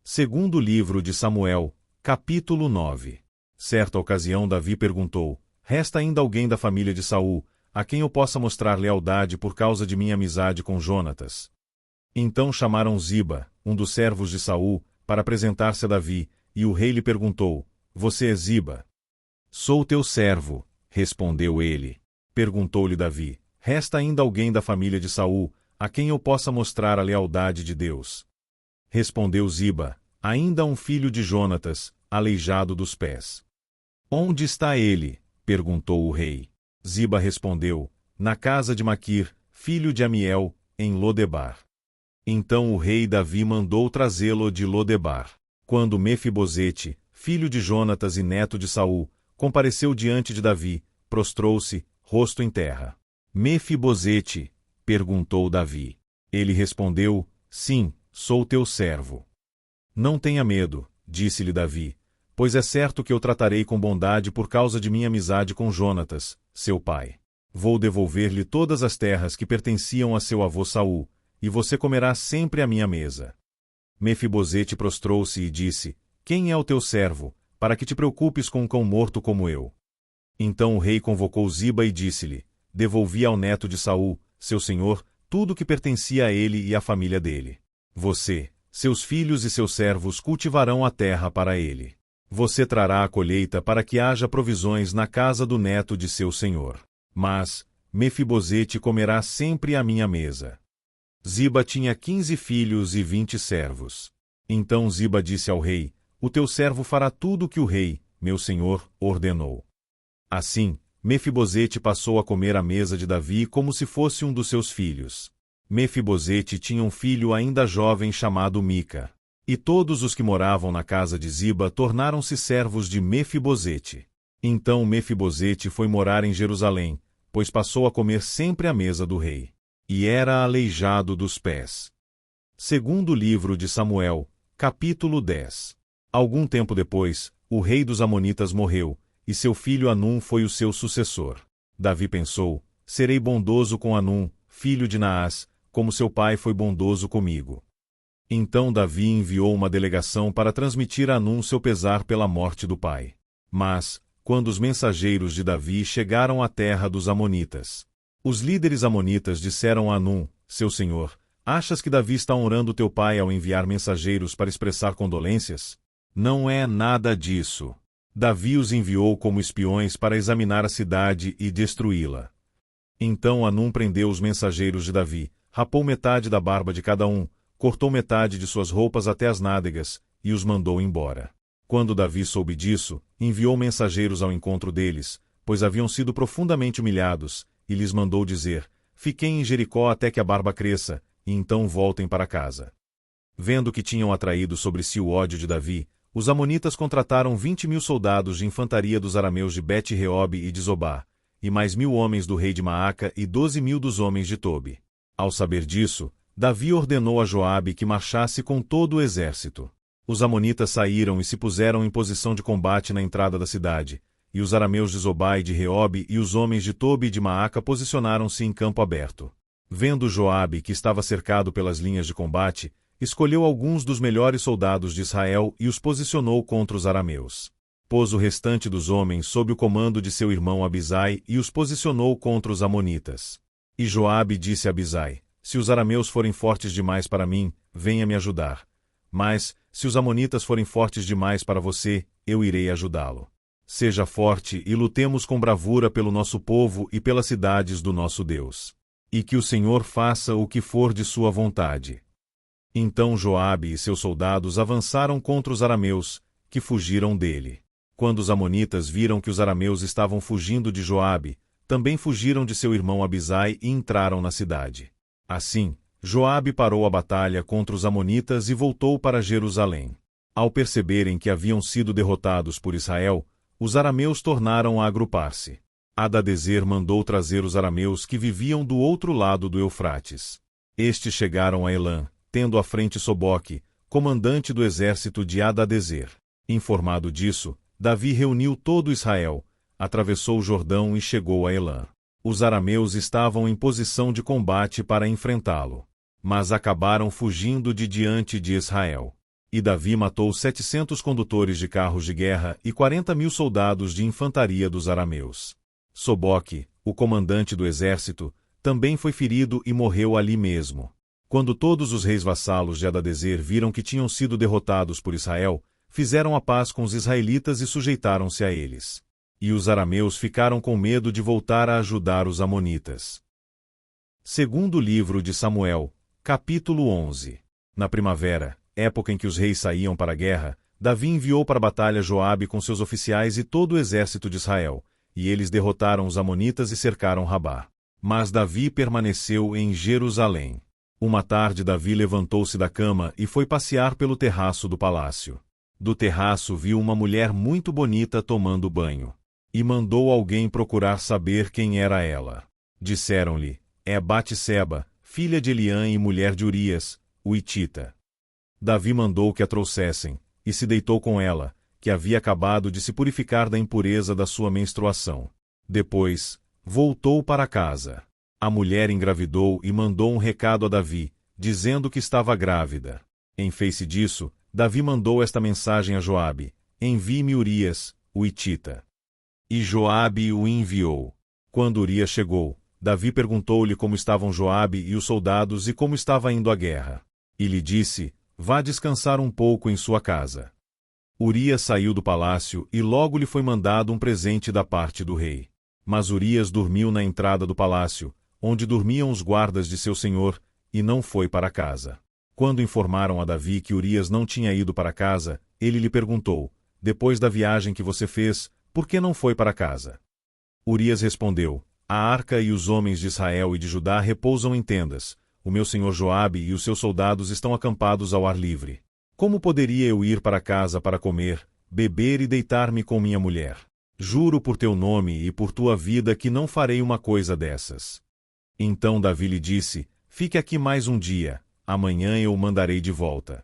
Segundo livro de Samuel, capítulo 9. Certa ocasião Davi perguntou: resta ainda alguém da família de Saul, a quem eu possa mostrar lealdade por causa de minha amizade com Jonatas? Então chamaram Ziba, um dos servos de Saul, para apresentar-se a Davi, e o rei lhe perguntou: você é Ziba? Sou teu servo, respondeu ele. Perguntou-lhe Davi: resta ainda alguém da família de Saul, a quem eu possa mostrar a lealdade de Deus? Respondeu Ziba: ainda um filho de Jonatas, aleijado dos pés. Onde está ele? Perguntou o rei. Ziba respondeu: na casa de Maquir, filho de Amiel, em Lodebar. Então o rei Davi mandou trazê-lo de Lodebar. Quando Mefibosete, filho de Jonatas e neto de Saul, compareceu diante de Davi, prostrou-se, rosto em terra. Mefibosete? Perguntou Davi. Ele respondeu: sim, sou teu servo. Não tenha medo, disse-lhe Davi, pois é certo que eu tratarei com bondade por causa de minha amizade com Jonatas, seu pai. Vou devolver-lhe todas as terras que pertenciam a seu avô Saul, e você comerá sempre à minha mesa. Mefibosete prostrou-se e disse: quem é o teu servo, para que te preocupes com um cão morto como eu? Então o rei convocou Ziba e disse-lhe: devolvi ao neto de Saul, seu senhor, tudo o que pertencia a ele e à família dele. Você, seus filhos e seus servos cultivarão a terra para ele. Você trará a colheita para que haja provisões na casa do neto de seu senhor. Mas Mefibosete comerá sempre à minha mesa. Ziba tinha 15 filhos e 20 servos. Então Ziba disse ao rei: o teu servo fará tudo o que o rei, meu senhor, ordenou. Assim, Mefibosete passou a comer à mesa de Davi como se fosse um dos seus filhos. Mefibosete tinha um filho ainda jovem chamado Mica. E todos os que moravam na casa de Ziba tornaram-se servos de Mefibosete. Então Mefibosete foi morar em Jerusalém, pois passou a comer sempre à mesa do rei. E era aleijado dos pés. Segundo livro de Samuel, capítulo 10. Algum tempo depois, o rei dos Amonitas morreu, e seu filho Anum foi o seu sucessor. Davi pensou: serei bondoso com Anum, filho de Naás, como seu pai foi bondoso comigo. Então Davi enviou uma delegação para transmitir a Anum seu pesar pela morte do pai. Mas, quando os mensageiros de Davi chegaram à terra dos Amonitas, os líderes amonitas disseram a Anum, seu senhor: achas que Davi está honrando teu pai ao enviar mensageiros para expressar condolências? Não é nada disso. Davi os enviou como espiões para examinar a cidade e destruí-la. Então Anum prendeu os mensageiros de Davi, rapou metade da barba de cada um, cortou metade de suas roupas até as nádegas, e os mandou embora. Quando Davi soube disso, enviou mensageiros ao encontro deles, pois haviam sido profundamente humilhados, e lhes mandou dizer: fiquem em Jericó até que a barba cresça, e então voltem para casa. Vendo que tinham atraído sobre si o ódio de Davi, os amonitas contrataram 20.000 soldados de infantaria dos arameus de Bet-Reob e de Zobá, e mais 1.000 homens do rei de Maaca e 12.000 dos homens de Tobi. Ao saber disso, Davi ordenou a Joabe que marchasse com todo o exército. Os amonitas saíram e se puseram em posição de combate na entrada da cidade, e os arameus de Zobá e de Reob e os homens de Tobi e de Maaca posicionaram-se em campo aberto. Vendo Joabe que estava cercado pelas linhas de combate, escolheu alguns dos melhores soldados de Israel e os posicionou contra os arameus. Pôs o restante dos homens sob o comando de seu irmão Abisai e os posicionou contra os amonitas. E Joabe disse a Abisai: se os arameus forem fortes demais para mim, venha me ajudar. Mas, se os amonitas forem fortes demais para você, eu irei ajudá-lo. Seja forte e lutemos com bravura pelo nosso povo e pelas cidades do nosso Deus. E que o Senhor faça o que for de sua vontade. Então Joabe e seus soldados avançaram contra os arameus, que fugiram dele. Quando os amonitas viram que os arameus estavam fugindo de Joabe, também fugiram de seu irmão Abisai e entraram na cidade. Assim, Joabe parou a batalha contra os amonitas e voltou para Jerusalém. Ao perceberem que haviam sido derrotados por Israel, os arameus tornaram a agrupar-se. Hadadezer mandou trazer os arameus que viviam do outro lado do Eufrates. Estes chegaram a Elã, tendo à frente Soboque, comandante do exército de Hadadezer. Informado disso, Davi reuniu todo Israel, atravessou o Jordão e chegou a Elã. Os arameus estavam em posição de combate para enfrentá-lo, mas acabaram fugindo de diante de Israel. E Davi matou 700 condutores de carros de guerra e 40.000 soldados de infantaria dos arameus. Soboque, o comandante do exército, também foi ferido e morreu ali mesmo. Quando todos os reis vassalos de Hadadezer viram que tinham sido derrotados por Israel, fizeram a paz com os israelitas e sujeitaram-se a eles. E os arameus ficaram com medo de voltar a ajudar os amonitas. Segundo livro de Samuel, capítulo 11. Na primavera, época em que os reis saíam para a guerra, Davi enviou para a batalha Joabe com seus oficiais e todo o exército de Israel, e eles derrotaram os amonitas e cercaram Rabá. Mas Davi permaneceu em Jerusalém. Uma tarde Davi levantou-se da cama e foi passear pelo terraço do palácio. Do terraço viu uma mulher muito bonita tomando banho. E mandou alguém procurar saber quem era ela. Disseram-lhe, é Batseba, filha de Eliã e mulher de Urias, o hitita. Davi mandou que a trouxessem, e se deitou com ela, que havia acabado de se purificar da impureza da sua menstruação. Depois, voltou para casa. A mulher engravidou e mandou um recado a Davi, dizendo que estava grávida. Em face disso, Davi mandou esta mensagem a Joabe, envie-me Urias, o hitita. E Joabe o enviou. Quando Urias chegou, Davi perguntou-lhe como estavam Joabe e os soldados e como estava indo a guerra. E lhe disse, vá descansar um pouco em sua casa. Urias saiu do palácio e logo lhe foi mandado um presente da parte do rei. Mas Urias dormiu na entrada do palácio, onde dormiam os guardas de seu senhor, e não foi para casa. Quando informaram a Davi que Urias não tinha ido para casa, ele lhe perguntou, depois da viagem que você fez, por que não foi para casa? Urias respondeu, a arca e os homens de Israel e de Judá repousam em tendas, o meu senhor Joabe e os seus soldados estão acampados ao ar livre. Como poderia eu ir para casa para comer, beber e deitar-me com minha mulher? Juro por teu nome e por tua vida que não farei uma coisa dessas. Então Davi lhe disse, fique aqui mais um dia, amanhã eu o mandarei de volta.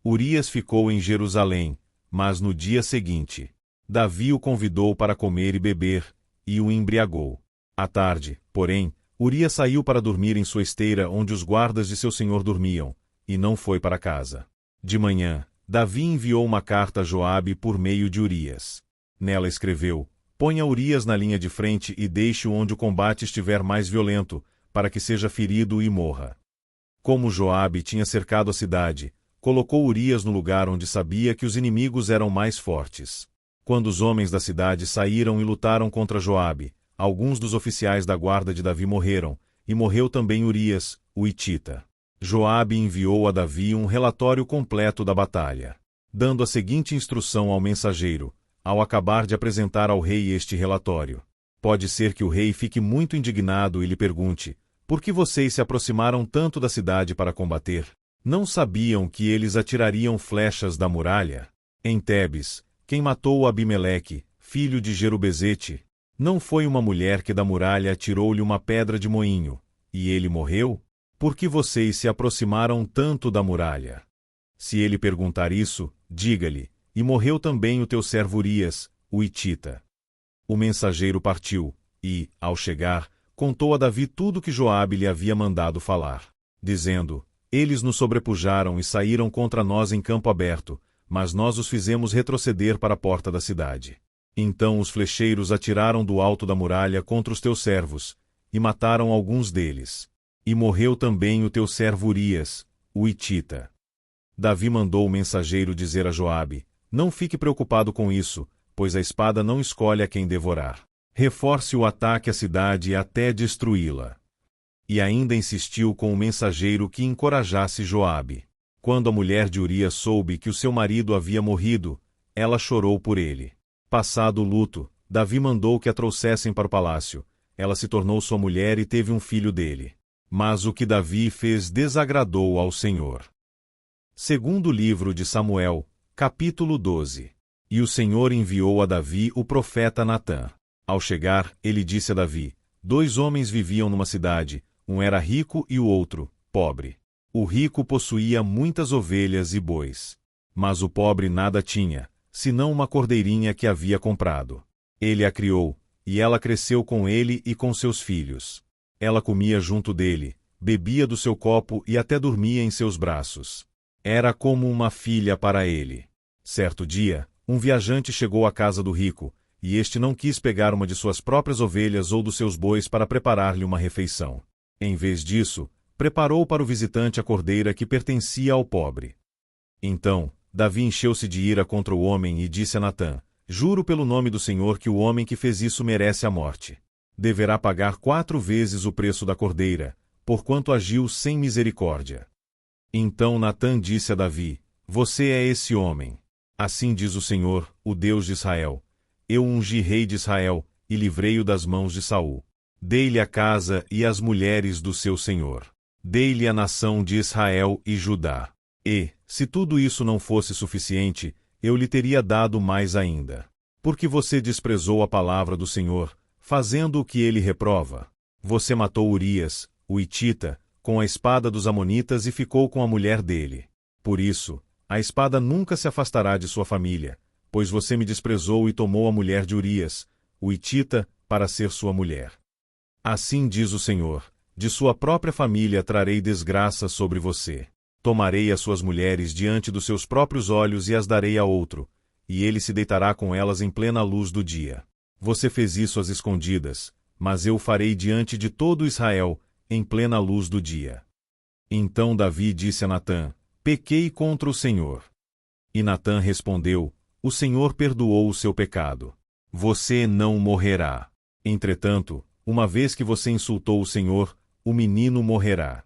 Urias ficou em Jerusalém, mas no dia seguinte, Davi o convidou para comer e beber, e o embriagou. À tarde, porém, Urias saiu para dormir em sua esteira onde os guardas de seu senhor dormiam, e não foi para casa. De manhã, Davi enviou uma carta a Joabe por meio de Urias. Nela escreveu, ponha Urias na linha de frente e deixe-o onde o combate estiver mais violento, para que seja ferido e morra. Como Joabe tinha cercado a cidade, colocou Urias no lugar onde sabia que os inimigos eram mais fortes. Quando os homens da cidade saíram e lutaram contra Joabe, alguns dos oficiais da guarda de Davi morreram, e morreu também Urias, o hitita. Joabe enviou a Davi um relatório completo da batalha, dando a seguinte instrução ao mensageiro, ao acabar de apresentar ao rei este relatório. Pode ser que o rei fique muito indignado e lhe pergunte, por que vocês se aproximaram tanto da cidade para combater? Não sabiam que eles atirariam flechas da muralha? Em Tebes, quem matou Abimeleque, filho de Jerubezete, não foi uma mulher que da muralha atirou-lhe uma pedra de moinho, e ele morreu? Por que vocês se aproximaram tanto da muralha? Se ele perguntar isso, diga-lhe, e morreu também o teu servo Urias, o hitita. O mensageiro partiu, e, ao chegar, contou a Davi tudo que Joabe lhe havia mandado falar, dizendo, eles nos sobrepujaram e saíram contra nós em campo aberto, mas nós os fizemos retroceder para a porta da cidade. Então os flecheiros atiraram do alto da muralha contra os teus servos, e mataram alguns deles. E morreu também o teu servo Urias, o hitita. Davi mandou o mensageiro dizer a Joabe, não fique preocupado com isso, pois a espada não escolhe a quem devorar. Reforce o ataque à cidade até destruí-la. E ainda insistiu com o mensageiro que encorajasse Joabe. Quando a mulher de Urias soube que o seu marido havia morrido, ela chorou por ele. Passado o luto, Davi mandou que a trouxessem para o palácio. Ela se tornou sua mulher e teve um filho dele. Mas o que Davi fez desagradou ao Senhor. Segundo livro de Samuel, capítulo 12. E o Senhor enviou a Davi o profeta Natã. Ao chegar, ele disse a Davi, 2 homens viviam numa cidade, um era rico e o outro, pobre. O rico possuía muitas ovelhas e bois. Mas o pobre nada tinha, senão uma cordeirinha que havia comprado. Ele a criou, e ela cresceu com ele e com seus filhos. Ela comia junto dele, bebia do seu copo e até dormia em seus braços. Era como uma filha para ele. Certo dia, um viajante chegou à casa do rico, e este não quis pegar uma de suas próprias ovelhas ou dos seus bois para preparar-lhe uma refeição. Em vez disso, preparou para o visitante a cordeira que pertencia ao pobre. Então, Davi encheu-se de ira contra o homem e disse a Natã: Juro pelo nome do Senhor que o homem que fez isso merece a morte. Deverá pagar 4 vezes o preço da cordeira, porquanto agiu sem misericórdia. Então Natã disse a Davi: Você é esse homem. Assim diz o Senhor, o Deus de Israel: Eu ungi rei de Israel, e livrei-o das mãos de Saul. Dei-lhe a casa e as mulheres do seu senhor. Dei-lhe a nação de Israel e Judá. E, se tudo isso não fosse suficiente, eu lhe teria dado mais ainda. Porque você desprezou a palavra do Senhor, fazendo o que ele reprova. Você matou Urias, o hitita, com a espada dos amonitas e ficou com a mulher dele. Por isso, a espada nunca se afastará de sua família, pois você me desprezou e tomou a mulher de Urias, o hitita, para ser sua mulher. Assim diz o Senhor: de sua própria família trarei desgraça sobre você. Tomarei as suas mulheres diante dos seus próprios olhos e as darei a outro, e ele se deitará com elas em plena luz do dia. Você fez isso às escondidas, mas eu o farei diante de todo Israel, em plena luz do dia. Então Davi disse a Natã: Pequei contra o Senhor. E Natã respondeu: O Senhor perdoou o seu pecado. Você não morrerá. Entretanto, uma vez que você insultou o Senhor, o menino morrerá.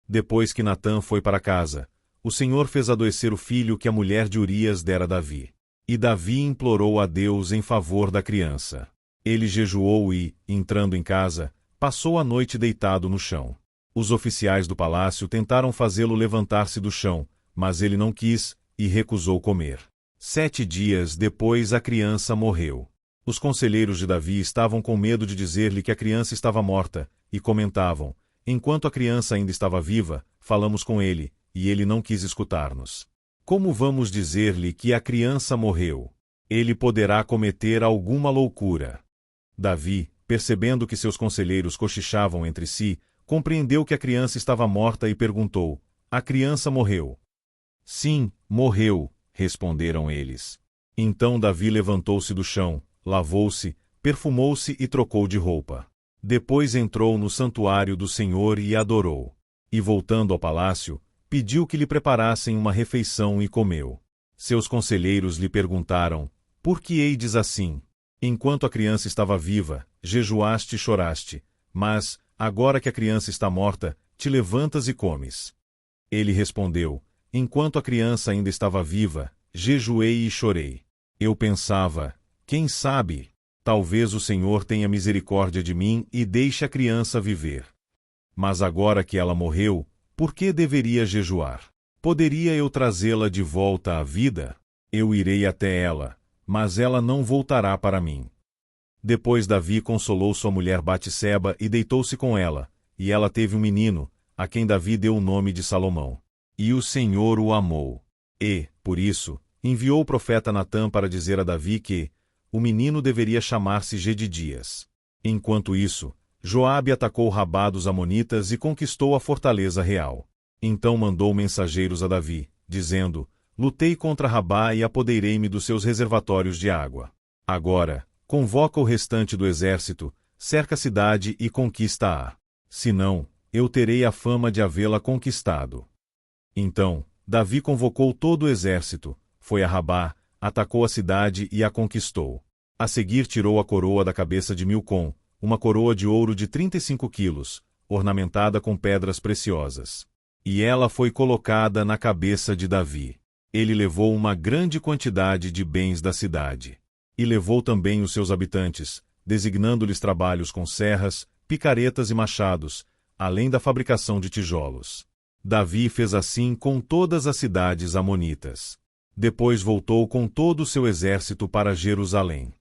Depois que Natã foi para casa, o Senhor fez adoecer o filho que a mulher de Urias dera a Davi. E Davi implorou a Deus em favor da criança. Ele jejuou e, entrando em casa, passou a noite deitado no chão. Os oficiais do palácio tentaram fazê-lo levantar-se do chão, mas ele não quis, e recusou comer. 7 dias depois a criança morreu. Os conselheiros de Davi estavam com medo de dizer-lhe que a criança estava morta, e comentavam: Enquanto a criança ainda estava viva, falamos com ele, e ele não quis escutar-nos. Como vamos dizer-lhe que a criança morreu? Ele poderá cometer alguma loucura. Davi, percebendo que seus conselheiros cochichavam entre si, compreendeu que a criança estava morta e perguntou: A criança morreu? Sim, morreu, responderam eles. Então Davi levantou-se do chão, lavou-se, perfumou-se e trocou de roupa. Depois entrou no santuário do Senhor e adorou. E voltando ao palácio, pediu que lhe preparassem uma refeição e comeu. Seus conselheiros lhe perguntaram: Por que eides assim? Enquanto a criança estava viva, jejuaste e choraste, mas, agora que a criança está morta, te levantas e comes. Ele respondeu: Enquanto a criança ainda estava viva, jejuei e chorei. Eu pensava: Quem sabe? Talvez o Senhor tenha misericórdia de mim e deixe a criança viver. Mas agora que ela morreu, por que deveria jejuar? Poderia eu trazê-la de volta à vida? Eu irei até ela, mas ela não voltará para mim. Depois Davi consolou sua mulher Batseba e deitou-se com ela, e ela teve um menino, a quem Davi deu o nome de Salomão. E o Senhor o amou. E, por isso, enviou o profeta Natã para dizer a Davi que o menino deveria chamar-se Jedidias. Enquanto isso, Joabe atacou Rabá dos amonitas e conquistou a fortaleza real. Então mandou mensageiros a Davi, dizendo: Lutei contra Rabá e apoderei-me dos seus reservatórios de água. Agora, convoca o restante do exército, cerca a cidade e conquista-a. Senão, eu terei a fama de havê-la conquistado. Então, Davi convocou todo o exército, foi a Rabá, atacou a cidade e a conquistou. A seguir tirou a coroa da cabeça de Milcom, uma coroa de ouro de 35 quilos, ornamentada com pedras preciosas. E ela foi colocada na cabeça de Davi. Ele levou uma grande quantidade de bens da cidade. E levou também os seus habitantes, designando-lhes trabalhos com serras, picaretas e machados, além da fabricação de tijolos. Davi fez assim com todas as cidades amonitas. Depois voltou com todo o seu exército para Jerusalém.